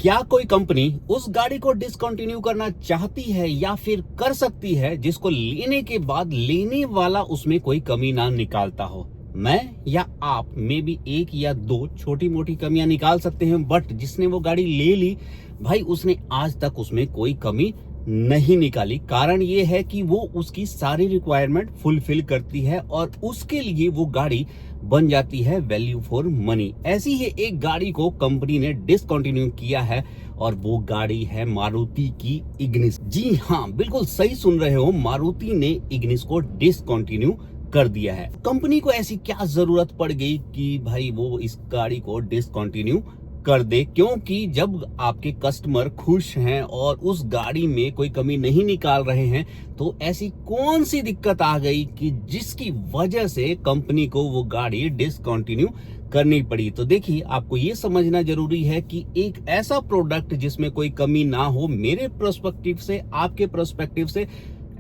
क्या कोई कंपनी उस गाड़ी को डिसकंटिन्यू करना चाहती है या फिर कर सकती है जिसको लेने के बाद लेने वाला उसमें कोई कमी ना निकालता हो? मैं या आप में भी एक या दो छोटी मोटी कमियां निकाल सकते हैं, बट जिसने वो गाड़ी ले ली भाई उसने आज तक उसमें कोई कमी नहीं निकाली। कारण ये है कि वो उसकी सारी रिक्वायरमेंट फुलफिल करती है और उसके लिए वो गाड़ी बन जाती है वैल्यू फॉर मनी। ऐसी ही एक गाड़ी को कंपनी ने डिसकंटिन्यू किया है और वो गाड़ी है मारुति की इग्निस। जी हाँ, बिल्कुल सही सुन रहे हो, मारुति ने इग्निस को डिसकंटिन्यू कर दिया है। कंपनी को ऐसी क्या जरूरत पड़ गई कि भाई वो इस गाड़ी को डिसकंटिन्यू कर दे? क्योंकि जब आपके कस्टमर खुश हैं और उस गाड़ी में कोई कमी नहीं निकाल रहे हैं तो ऐसी कौन सी दिक्कत आ गई कि जिसकी वजह से कंपनी को वो गाड़ी डिसकंटिन्यू करनी पड़ी? तो देखिए, आपको ये समझना जरूरी है कि एक ऐसा प्रोडक्ट जिसमें कोई कमी ना हो, मेरे पर्सपेक्टिव से, आपके पर्सपेक्टिव से,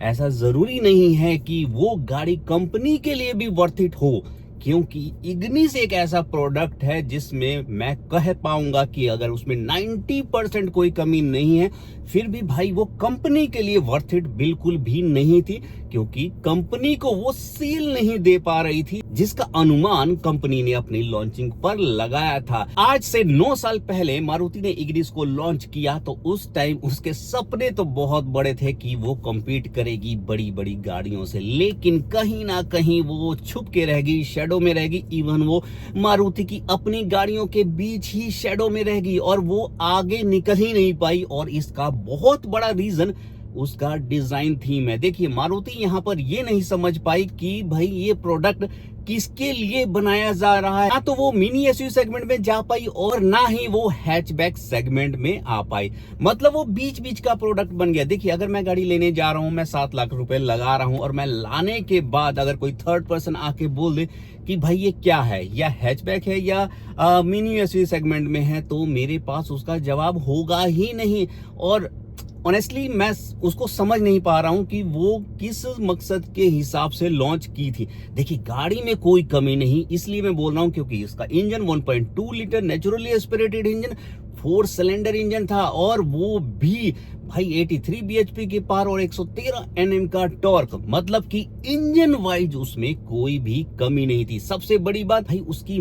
ऐसा जरूरी नहीं है कि वो गाड़ी कंपनी के लिए भी वर्थ इट हो। क्योंकि इग्निस एक ऐसा प्रोडक्ट है जिसमें मैं कह पाऊंगा कि अगर उसमें 90% कोई कमी नहीं है फिर भी भाई वो कंपनी के लिए वर्थ इट बिल्कुल भी नहीं थी, क्योंकि कंपनी को वो सेल नहीं दे पा रही थी जिसका अनुमान कंपनी ने अपनी लॉन्चिंग पर लगाया था। आज से 9 साल पहले मारुति ने इग्निस को लॉन्च किया तो उस टाइम उसके सपने तो बहुत बड़े थे कि वो कम्पीट करेगी बड़ी बड़ी गाड़ियों से, लेकिन कहीं ना कहीं वो छुप के रहेगी, शेडो में रहेगी। इवन वो मारुति की अपनी गाड़ियों के बीच ही शेडो में रहेगी और वो आगे निकल ही नहीं पाई। और इसका बहुत बड़ा रीजन उसका डिजाइन थीम है। देखिए, मारुति यहां पर ये नहीं समझ पाई कि भाई ये प्रोडक्ट किसके लिए बनाया जा रहा है। ना तो वो मिनी एसयूवी सेगमेंट में जा पाई और ना ही वो हैचबैक सेगमेंट में आ पाई। मतलब वो बीच बीच का प्रोडक्ट बन गया। देखिए, अगर मैं गाड़ी लेने जा रहा हूं, मैं 7 लाख रुपए लगा रहा हूं और मैं लाने के बाद अगर कोई थर्ड पर्सन आके बोल दे कि भाई ये क्या है, या हैचबैक है या मिनी एसयूवी सेगमेंट में है, तो मेरे पास उसका जवाब होगा ही नहीं। और ऑनेस्टली मैं उसको समझ नहीं पा रहा हूं कि वो किस मकसद के हिसाब से लॉन्च की थी। देखिए, गाड़ी में कोई कमी नहीं, इसलिए मैं बोल रहा हूं क्योंकि इसका engine 1.2 litre naturally aspirated engine 4 cylinder engine था और वो भी भाई 83 bhp की पावर और 113 Nm का टॉर्क। मतलब कि इंजन वाइज उसमें कोई भी कमी नहीं थी। सबसे बड़ी बात भाई उसकी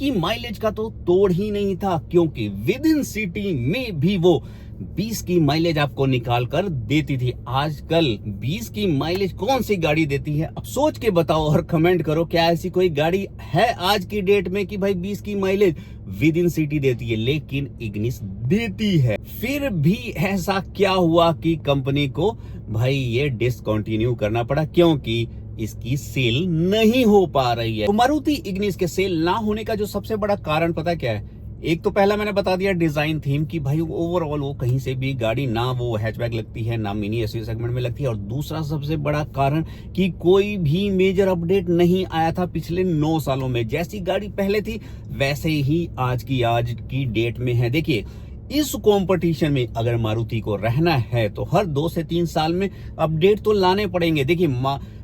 माइलेज का तो तोड़ ही नहीं था, क्योंकि विद इन सिटी में भी वो 20 की माइलेज आपको निकाल कर देती थी। आजकल 20 की माइलेज कौन सी गाड़ी देती है? अब सोच के बताओ और कमेंट करो, क्या ऐसी कोई गाड़ी है आज की डेट में कि भाई 20 की माइलेज विद इन सिटी देती है? लेकिन इग्निस देती है। फिर भी ऐसा क्या हुआ कि कंपनी को भाई ये डिसकंटिन्यू करना पड़ा? क्योंकि इसकी सेल नहीं हो पा रही है। तो मारुति इग्निस के सेल ना होने का जो सबसे बड़ा कारण पता क्या है? एक तो पहला मैंने बता दिया डिजाइन थीम की भाई ओवरऑल वो कहीं से भी गाड़ी ना वो हैचबैक लगती है ना मिनी एसयूवी सेगमेंट में लगती है। और दूसरा सबसे बड़ा कारण कि कोई भी मेजर अपडेट नहीं आया था पिछले 9 सालों में। जैसी गाड़ी पहले थी वैसे ही आज की डेट में है। देखिए, इस कंपटीशन में अगर मारुति को रहना है तो हर 2 से 3 साल में अपडेट तो लाने पड़ेंगे। देखिए,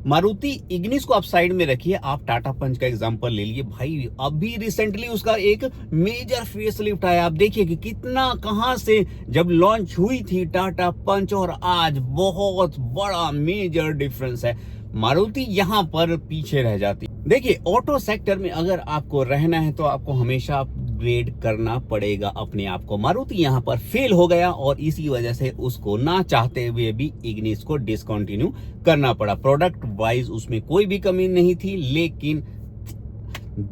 मारुति इग्निस को आप साइड में रखिए, आप टाटा पंच का एग्जांपल ले लिए भाई, अभी रिसेंटली उसका एक मेजर फेसलिफ्ट आया। आप देखिए कि कितना, कहां से जब लॉन्च हुई थी टाटा पंच और आज बहुत बड़ा मेजर डिफरेंस है। मारुति यहां पर पीछे रह जाती। देखिए, ऑटो सेक्टर में अगर आपको रहना है तो आपको हमेशा अपग्रेड करना पड़ेगा अपने आप को। मारुति यहां पर फेल हो गया और इसी वजह से उसको ना चाहते हुए भी इग्निस को डिसकंटिन्यू करना पड़ा। प्रोडक्ट वाइज उसमें कोई भी कमी नहीं थी, लेकिन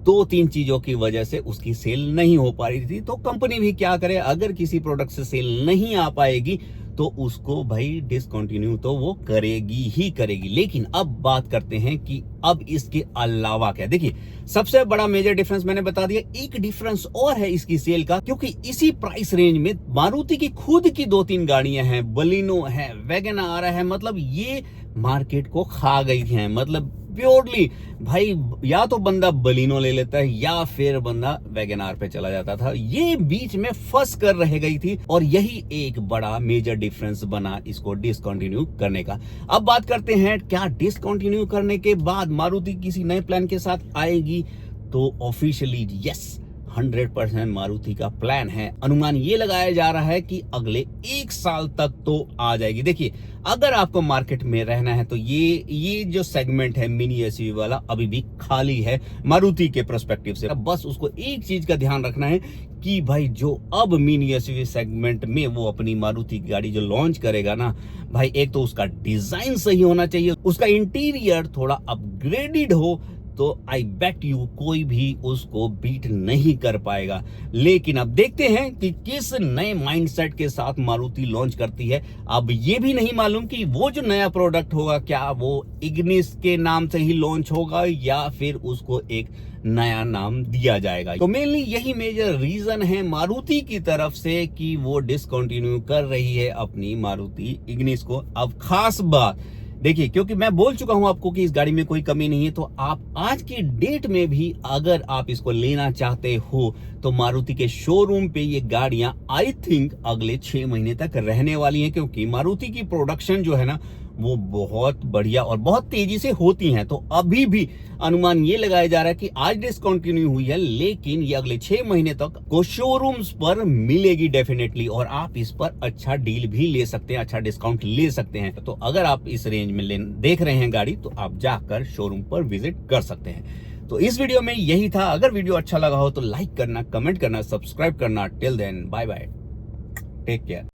2-3 चीजों की वजह से उसकी सेल नहीं हो पा रही थी। तो कंपनी भी क्या करे, अगर किसी प्रोडक्ट से सेल नहीं आ पाएगी तो उसको भाई डिसकंटिन्यू तो वो करेगी ही करेगी। लेकिन अब बात करते हैं कि अब इसके अलावा क्या। देखिए, सबसे बड़ा मेजर डिफरेंस मैंने बता दिया। एक डिफरेंस और है इसकी सेल का, क्योंकि इसी प्राइस रेंज में मारुति की खुद की 2-3 गाड़ियां हैं, बलिनो है, वैगन आर है। मतलब ये मार्केट को खा गई हैं। मतलब प्योरली भाई या तो बंदा बलिनो ले लेता है या फिर बंदा वैगन आर पे चला जाता था। ये बीच में फंस कर रह गई थी और यही एक बड़ा मेजर डिफरेंस बना इसको डिसकंटिन्यू करने का। अब बात करते हैं, क्या डिसकंटिन्यू करने के बाद मारुति किसी नए प्लान के साथ आएगी? तो ऑफिशियली यस, 100% मारुति का प्लान है। अनुमान ये लगाया जा रहा है कि अगले 1 साल तक तो आ जाएगी। देखिए, अगर आपको मार्केट में रहना है तो ये जो सेगमेंट है मिनी एसयूवी वाला अभी भी खाली है मारुति के पर्सपेक्टिव से। बस उसको एक चीज का ध्यान रखना है कि भाई जो अब मिनी एसयूवी सेगमेंट में वो अपनी मारुति की गाड़ी जो लॉन्च करेगा ना भाई, एक तो उसका डिजाइन सही होना चाहिए, उसका इंटीरियर थोड़ा अपग्रेडेड हो, तो आई बेट यू कोई भी उसको बीट नहीं कर पाएगा। लेकिन अब देखते हैं कि किस नए माइंडसेट के साथ मारुति लॉन्च करती है। अब ये भी नहीं मालूम कि वो जो नया प्रोडक्ट होगा क्या वो इग्निस के नाम से ही लॉन्च होगा या फिर उसको एक नया नाम दिया जाएगा। तो मेनली यही मेजर रीजन है मारुति की तरफ से कि वो डिसकंटिन्यू कर रही है अपनी मारुति इग्निस को। अब खास बात देखिए, क्योंकि मैं बोल चुका हूं आपको कि इस गाड़ी में कोई कमी नहीं है, तो आप आज की डेट में भी अगर आप इसको लेना चाहते हो तो मारुति के शोरूम पे ये गाड़ियां आई थिंक अगले 6 महीने तक रहने वाली हैं, क्योंकि मारुति की प्रोडक्शन जो है ना वो बहुत बढ़िया और बहुत तेजी से होती हैं। तो अभी भी अनुमान ये लगाया जा रहा है कि आज डिसकंटिन्यू हुई है, लेकिन ये अगले 6 महीने तक को शोरूम्स पर मिलेगी डेफिनेटली, और आप इस पर अच्छा डील भी ले सकते हैं, अच्छा डिस्काउंट ले सकते हैं। तो अगर आप इस रेंज में देख रहे हैं गाड़ी तो आप जाकर शोरूम पर विजिट कर सकते हैं। तो इस वीडियो में यही था। अगर वीडियो अच्छा लगा हो तो लाइक करना, कमेंट करना, सब्सक्राइब करना। Till then bye bye, take care.